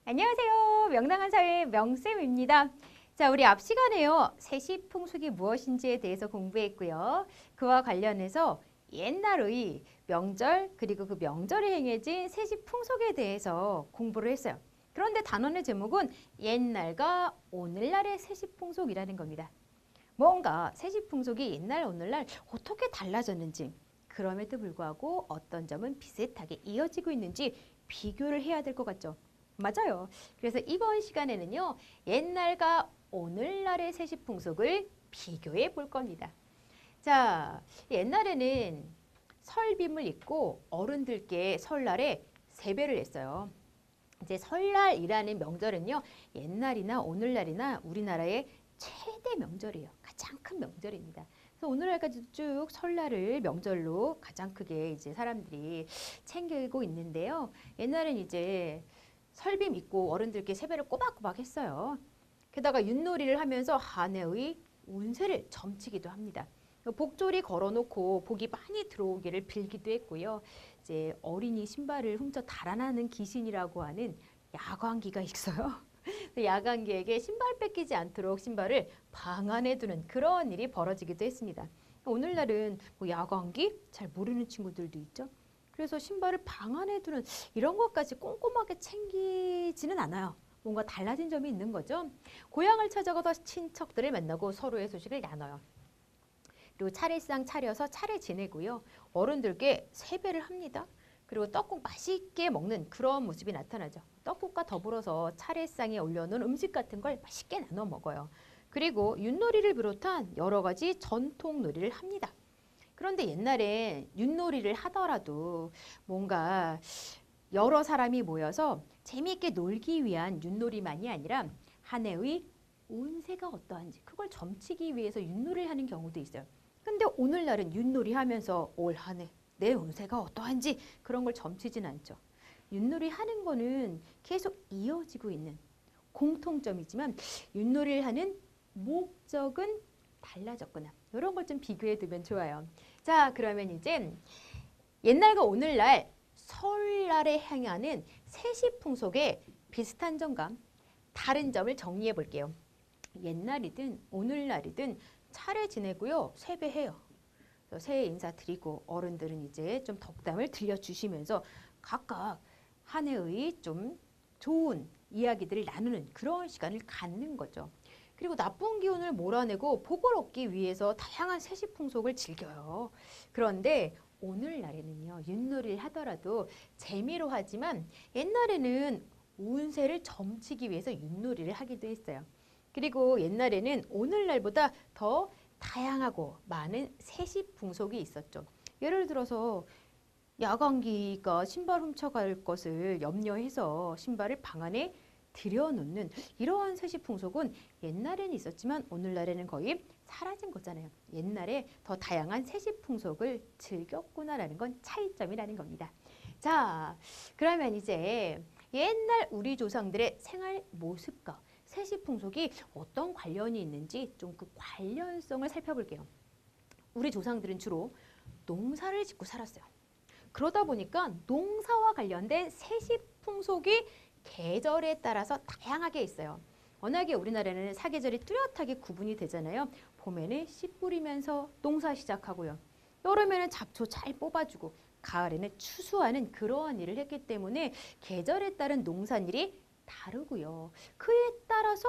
안녕하세요. 명랑한 사회 명쌤입니다. 자, 우리 앞 시간에요. 세시풍속이 무엇인지에 대해서 공부했고요. 그와 관련해서 옛날의 명절 그리고 그 명절에 행해진 세시풍속에 대해서 공부를 했어요. 그런데 단원의 제목은 옛날과 오늘날의 세시풍속이라는 겁니다. 뭔가 세시풍속이 옛날 오늘날 어떻게 달라졌는지 그럼에도 불구하고 어떤 점은 비슷하게 이어지고 있는지 비교를 해야 될 것 같죠. 맞아요. 그래서 이번 시간에는요. 옛날과 오늘날의 세시풍속을 비교해 볼 겁니다. 자, 옛날에는 설빔을 입고 어른들께 설날에 세배를 했어요. 이제 설날이라는 명절은요. 옛날이나 오늘날이나 우리나라의 최대 명절이에요. 가장 큰 명절입니다. 그래서 오늘날까지도 쭉 설날을 명절로 가장 크게 이제 사람들이 챙기고 있는데요. 옛날엔 이제 설빔 입고 어른들께 세배를 꼬박꼬박 했어요. 게다가 윷놀이를 하면서 한 해의 운세를 점치기도 합니다. 복조리 걸어놓고 복이 많이 들어오기를 빌기도 했고요. 이제 어린이 신발을 훔쳐 달아나는 귀신이라고 하는 야광기가 있어요. 야광기에게 신발 뺏기지 않도록 신발을 방 안에 두는 그런 일이 벌어지기도 했습니다. 오늘날은 뭐 야광기 잘 모르는 친구들도 있죠. 그래서 신발을 방 안에 두는 이런 것까지 꼼꼼하게 챙기지는 않아요. 뭔가 달라진 점이 있는 거죠. 고향을 찾아가서 친척들을 만나고 서로의 소식을 나눠요. 그리고 차례상 차려서 차례 지내고요. 어른들께 세배를 합니다. 그리고 떡국 맛있게 먹는 그런 모습이 나타나죠. 떡국과 더불어서 차례상에 올려놓은 음식 같은 걸 맛있게 나눠 먹어요. 그리고 윷놀이를 비롯한 여러 가지 전통 놀이를 합니다. 그런데 옛날에 윷놀이를 하더라도 뭔가 여러 사람이 모여서 재미있게 놀기 위한 윷놀이만이 아니라 한 해의 운세가 어떠한지 그걸 점치기 위해서 윷놀이를 하는 경우도 있어요. 근데 오늘날은 윷놀이 하면서 올 한 해 내 운세가 어떠한지 그런 걸 점치진 않죠. 윷놀이 하는 거는 계속 이어지고 있는 공통점이지만 윷놀이를 하는 목적은 달라졌구나. 이런 걸 좀 비교해 두면 좋아요. 자, 그러면 이제 옛날과 오늘날 설날에 향하는 세시풍속의 비슷한 점과 다른 점을 정리해 볼게요. 옛날이든 오늘날이든 차례 지내고요. 세배해요. 새해 인사드리고 어른들은 이제 좀 덕담을 들려주시면서 각각 한 해의 좀 좋은 이야기들을 나누는 그런 시간을 갖는 거죠. 그리고 나쁜 기운을 몰아내고 복을 얻기 위해서 다양한 세시풍속을 즐겨요. 그런데 오늘날에는요. 윷놀이를 하더라도 재미로 하지만 옛날에는 운세를 점치기 위해서 윷놀이를 하기도 했어요. 그리고 옛날에는 오늘날보다 더 다양하고 많은 세시풍속이 있었죠. 예를 들어서 야광기가 신발 훔쳐갈 것을 염려해서 신발을 방 안에 들여놓는 이러한 세시풍속은 옛날에는 있었지만 오늘날에는 거의 사라진 거잖아요. 옛날에 더 다양한 세시풍속을 즐겼구나라는 건 차이점이라는 겁니다. 자, 그러면 이제 옛날 우리 조상들의 생활 모습과 세시풍속이 어떤 관련이 있는지 좀 그 관련성을 살펴볼게요. 우리 조상들은 주로 농사를 짓고 살았어요. 그러다 보니까 농사와 관련된 세시풍속이 계절에 따라서 다양하게 있어요. 워낙에 우리나라는 사계절이 뚜렷하게 구분이 되잖아요. 봄에는 씨 뿌리면서 농사 시작하고요. 여름에는 잡초 잘 뽑아주고 가을에는 추수하는 그러한 일을 했기 때문에 계절에 따른 농산일이 다르고요. 그에 따라서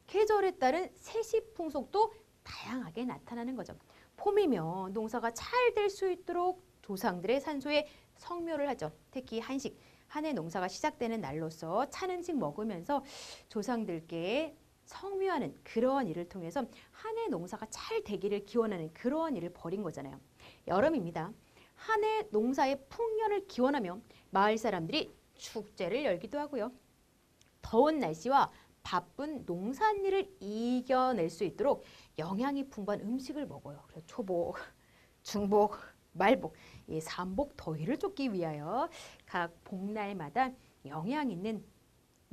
계절에 따른 세시풍속도 다양하게 나타나는 거죠. 봄이면 농사가 잘 될 수 있도록 조상들의 산소에 성묘를 하죠. 특히 한식, 한 해 농사가 시작되는 날로서 찬 음식 먹으면서 조상들께 성묘하는 그러한 일을 통해서 한 해 농사가 잘 되기를 기원하는 그러한 일을 벌인 거잖아요. 여름입니다. 한 해 농사의 풍년을 기원하며 마을 사람들이 축제를 열기도 하고요. 더운 날씨와 바쁜 농산일을 이겨낼 수 있도록 영양이 풍부한 음식을 먹어요. 그래서 초복, 중복, 말복, 이 삼복 더위를 쫓기 위하여 각 복날마다 영양 있는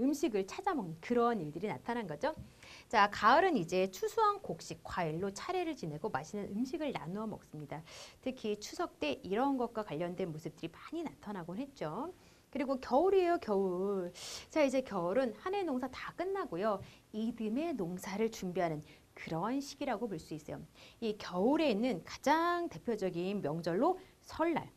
음식을 찾아 먹는 그런 일들이 나타난 거죠. 자, 가을은 이제 추수한 곡식, 과일로 차례를 지내고 맛있는 음식을 나누어 먹습니다. 특히 추석 때 이런 것과 관련된 모습들이 많이 나타나곤 했죠. 그리고 겨울이에요, 겨울. 자, 이제 겨울은 한 해 농사 다 끝나고요. 이듬해 농사를 준비하는 그런 시기라고 볼 수 있어요. 이 겨울에 있는 가장 대표적인 명절로 설날,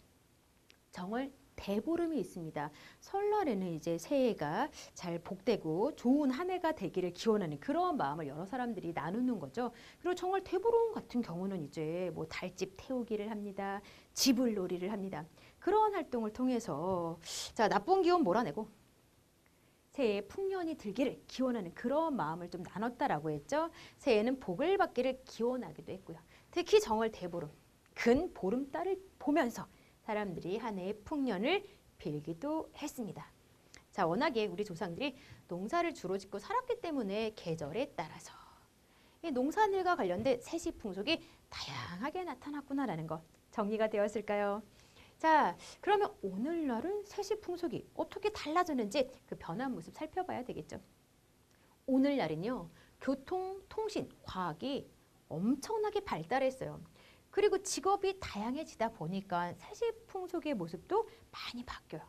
정월 대보름이 있습니다. 설날에는 이제 새해가 잘 복되고 좋은 한 해가 되기를 기원하는 그런 마음을 여러 사람들이 나누는 거죠. 그리고 정월 대보름 같은 경우는 이제 뭐 달집 태우기를 합니다. 지불놀이를 합니다. 그런 활동을 통해서 자, 나쁜 기운 몰아내고 새해 풍년이 들기를 기원하는 그런 마음을 좀 나눴다라고 했죠. 새해에는 복을 받기를 기원하기도 했고요. 특히 정월 대보름, 근 보름달을 보면서 사람들이 한 해의 풍년을 빌기도 했습니다. 자, 워낙에 우리 조상들이 농사를 주로 짓고 살았기 때문에 계절에 따라서 이 농산일과 관련된 세시풍속이 다양하게 나타났구나라는 것 정리가 되었을까요? 자, 그러면 오늘날은 세시풍속이 어떻게 달라졌는지 그 변한 모습 살펴봐야 되겠죠. 오늘날은요, 교통, 통신, 과학이 엄청나게 발달했어요. 그리고 직업이 다양해지다 보니까 세시풍속의 모습도 많이 바뀌어요.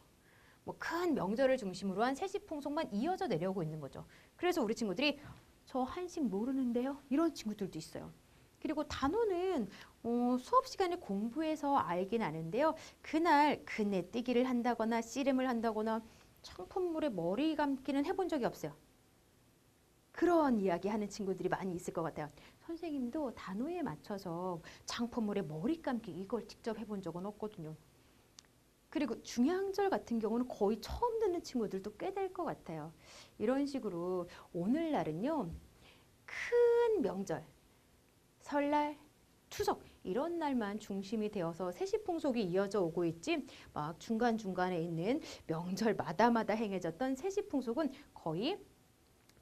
뭐 큰 명절을 중심으로 한 세시풍속만 이어져 내려오고 있는 거죠. 그래서 우리 친구들이 저 한식 모르는데요? 이런 친구들도 있어요. 그리고 단어는 수업 시간에 공부해서 알긴 아는데요. 그날 그네뛰기를 한다거나 씨름을 한다거나 창문물에 머리 감기는 해본 적이 없어요. 그런 이야기 하는 친구들이 많이 있을 것 같아요. 선생님도 단어에 맞춰서 장포물에 머리 감기 이걸 직접 해본 적은 없거든요. 그리고 중양절 같은 경우는 거의 처음 듣는 친구들도 꽤 될 것 같아요. 이런 식으로 오늘날은요. 큰 명절, 설날, 추석 이런 날만 중심이 되어서 세시풍속이 이어져 오고 있지 막 중간중간에 있는 명절마다마다 행해졌던 세시풍속은 거의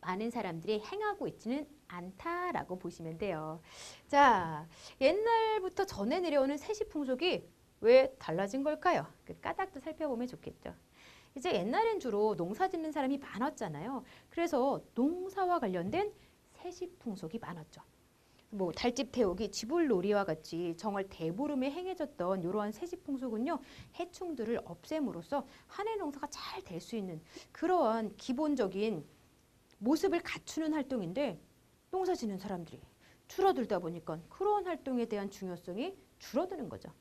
많은 사람들이 행하고 있지는 않다라고 보시면 돼요. 자, 옛날부터 전해 내려오는 세시풍속이 왜 달라진 걸까요? 그 까닭도 살펴보면 좋겠죠. 이제 옛날엔 주로 농사 짓는 사람이 많았잖아요. 그래서 농사와 관련된 세시풍속이 많았죠. 뭐 달집 태우기, 지불놀이와 같이 정월 대보름에 행해졌던 이러한 세시풍속은요. 해충들을 없앰으로써 한 해 농사가 잘 될 수 있는 그러한 기본적인 모습을 갖추는 활동인데 농사 짓는 사람들이 줄어들다 보니까 그런 활동에 대한 중요성이 줄어드는 거죠.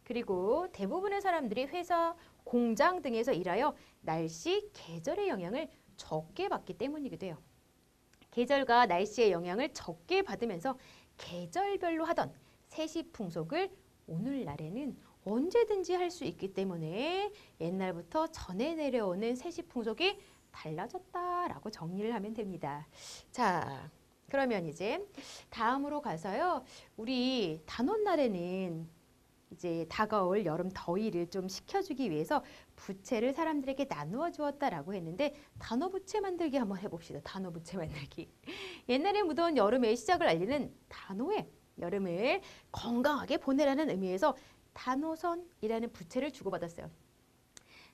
그리고 대부분의 사람들이 회사, 공장 등에서 일하여 날씨, 계절의 영향을 적게 받기 때문이기도 해요. 계절과 날씨의 영향을 적게 받으면서 계절별로 하던 세시풍속을 오늘날에는 언제든지 할 수 있기 때문에 옛날부터 전해 내려오는 세시풍속이 달라졌다라고 정리를 하면 됩니다. 자, 그러면 이제 다음으로 가서요. 우리 단오날에는 이제 다가올 여름 더위를 좀 식혀주기 위해서 부채를 사람들에게 나누어 주었다라고 했는데 단오 부채 만들기 한번 해봅시다. 단오 부채 만들기. 옛날에 무더운 여름의 시작을 알리는 단오에 여름을 건강하게 보내라는 의미에서 단오선이라는 부채를 주고받았어요.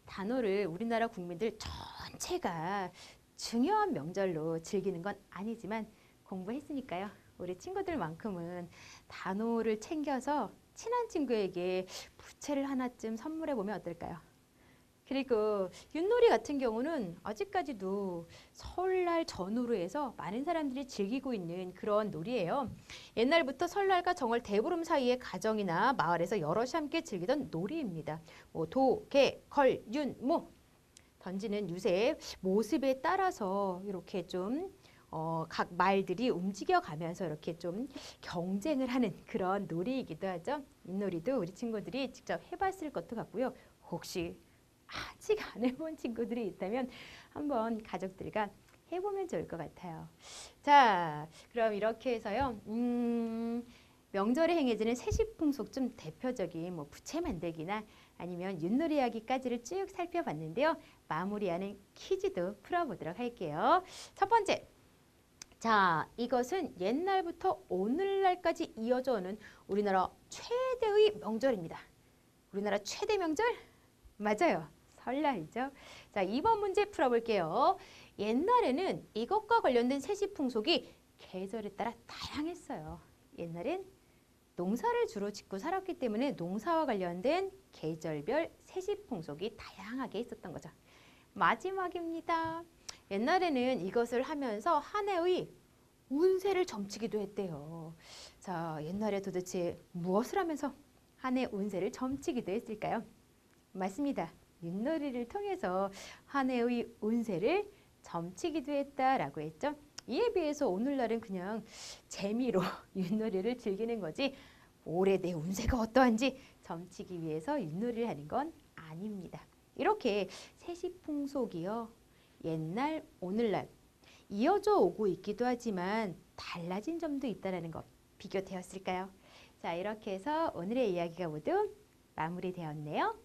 단오를 우리나라 국민들 전체가 중요한 명절로 즐기는 건 아니지만 공부했으니까요. 우리 친구들만큼은 단오를 챙겨서 친한 친구에게 부채를 하나쯤 선물해 보면 어떨까요? 그리고 윷놀이 같은 경우는 아직까지도 설날 전후로 해서 많은 사람들이 즐기고 있는 그런 놀이예요. 옛날부터 설날과 정월 대보름 사이에 가정이나 마을에서 여럿이 함께 즐기던 놀이입니다. 뭐 도, 개, 걸, 윤, 모 던지는 유세의 모습에 따라서 이렇게 좀 각 말들이 움직여가면서 이렇게 좀 경쟁을 하는 그런 놀이이기도 하죠. 이 놀이도 우리 친구들이 직접 해봤을 것도 같고요. 혹시 아직 안 해본 친구들이 있다면 한번 가족들과 해보면 좋을 것 같아요. 자, 그럼 이렇게 해서요. 명절에 행해지는 세시풍속 좀 대표적인 뭐 부채 만들기나 아니면 윷놀이 이야기까지를 쭉 살펴봤는데요. 마무리하는 퀴즈도 풀어보도록 할게요. 첫 번째. 자, 이것은 옛날부터 오늘날까지 이어져 오는 우리나라 최대의 명절입니다. 우리나라 최대 명절? 맞아요. 설날이죠. 자, 2번 문제 풀어볼게요. 옛날에는 이것과 관련된 세시풍속이 계절에 따라 다양했어요. 옛날엔 농사를 주로 짓고 살았기 때문에 농사와 관련된 계절별 세시풍속이 다양하게 있었던 거죠. 마지막입니다. 옛날에는 이것을 하면서 한 해의 운세를 점치기도 했대요. 자, 옛날에 도대체 무엇을 하면서 한 해 운세를 점치기도 했을까요? 맞습니다. 윷놀이를 통해서 한 해의 운세를 점치기도 했다라고 했죠. 이에 비해서 오늘날은 그냥 재미로 윷놀이를 즐기는 거지 올해 내 운세가 어떠한지 점치기 위해서 윷놀이를 하는 건 아닙니다. 이렇게 세시풍속이요. 옛날, 오늘날 이어져 오고 있기도 하지만 달라진 점도 있다는 것 비교되었을까요? 자, 이렇게 해서 오늘의 이야기가 모두 마무리되었네요.